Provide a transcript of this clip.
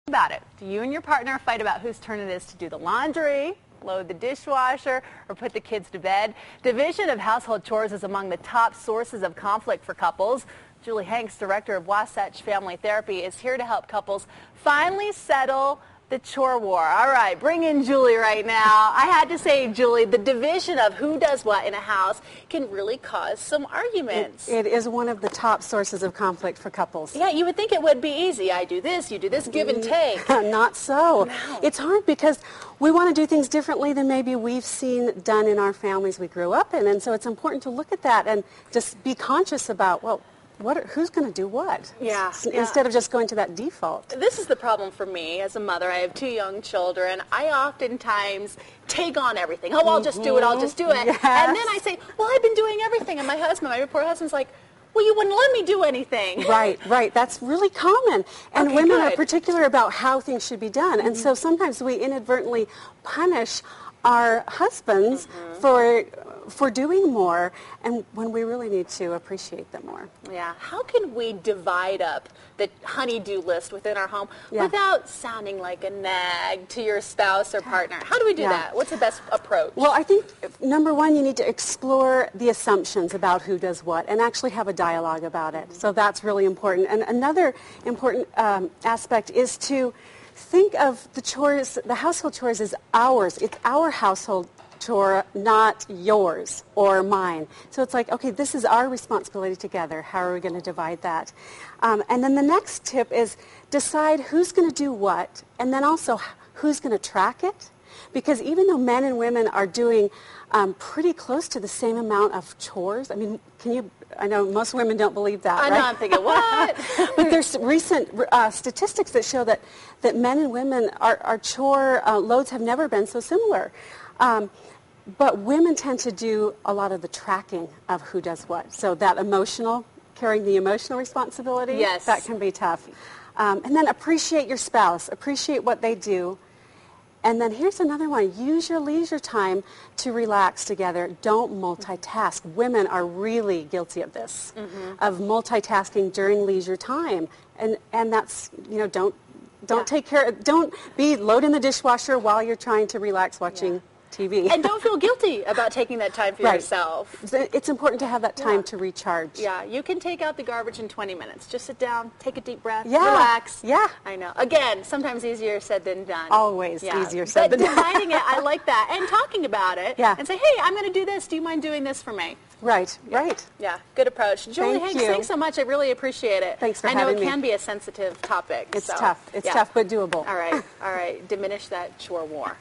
About it. Do you and your partner fight about whose turn it is to do the laundry, load the dishwasher, or put the kids to bed? Division of household chores is among the top sources of conflict for couples. Julie Hanks, director of Wasatch Family Therapy, is here to help couples finally settle the chore war. All right, bring in Julie right now. I had to say, Julie, the division of who does what in a house can really cause some arguments. It is one of the top sources of conflict for couples. Yeah, you would think it would be easy. I do this, you do this, give and take. Not so. No. It's hard because we want to do things differently than maybe we've seen done in our families we grew up in. And so it's important to look at that and just be conscious about, well, who's going to do what? Yeah. Instead of just going to that default. This is the problem for me as a mother. I have 2 young children. I oftentimes take on everything. Oh, I'll just do it. I'll just do it. Yes. And then I say, well, I've been doing everything. And my poor husband's like, well, you wouldn't let me do anything. Right. That's really common. And Okay, women good. are particular about how things should be done. And so sometimes we inadvertently punish our husbands for doing more, and when we really need to appreciate them more. Yeah. How can we divide up the honey-do list within our home without sounding like a nag to your spouse or partner? How do we do that? What's the best approach? Well, I think, number one, you need to explore the assumptions about who does what and actually have a dialogue about it. So that's really important. And another important aspect is to think of the chores, the household chores, as ours. It's our household chore, not yours or mine. So it's like, okay, this is our responsibility together. How are we going to divide that? And then the next tip is decide who's going to do what, and then also who's going to track it. Because even though men and women are doing pretty close to the same amount of chores, I mean, I know most women don't believe that, I know, I'm thinking, what? But there's recent statistics that show that men and women, our chore loads have never been so similar. But women tend to do a lot of the tracking of who does what. So that carrying the emotional responsibility, yes, that can be tough. And then appreciate your spouse, appreciate what they do. And then here's another one. Use your leisure time to relax together. Don't multitask. Women are really guilty of this, of multitasking during leisure time. And that's, don't don't be loading the dishwasher while you're trying to relax watching TV. And don't feel guilty about taking that time for yourself. It's important to have that time to recharge. Yeah, you can take out the garbage in 20 minutes. Just sit down, take a deep breath, relax. Yeah. I know. Again, sometimes easier said than done. Always easier said than done. But dividing it, I like that. And talking about it. And say, hey, I'm going to do this. Do you mind doing this for me? Right. Yeah, good approach. Julie Hanks, thanks so much. I really appreciate it. Thanks for having me. I know it can be a sensitive topic. It's tough. It's tough, but doable. All right. Diminish that chore war.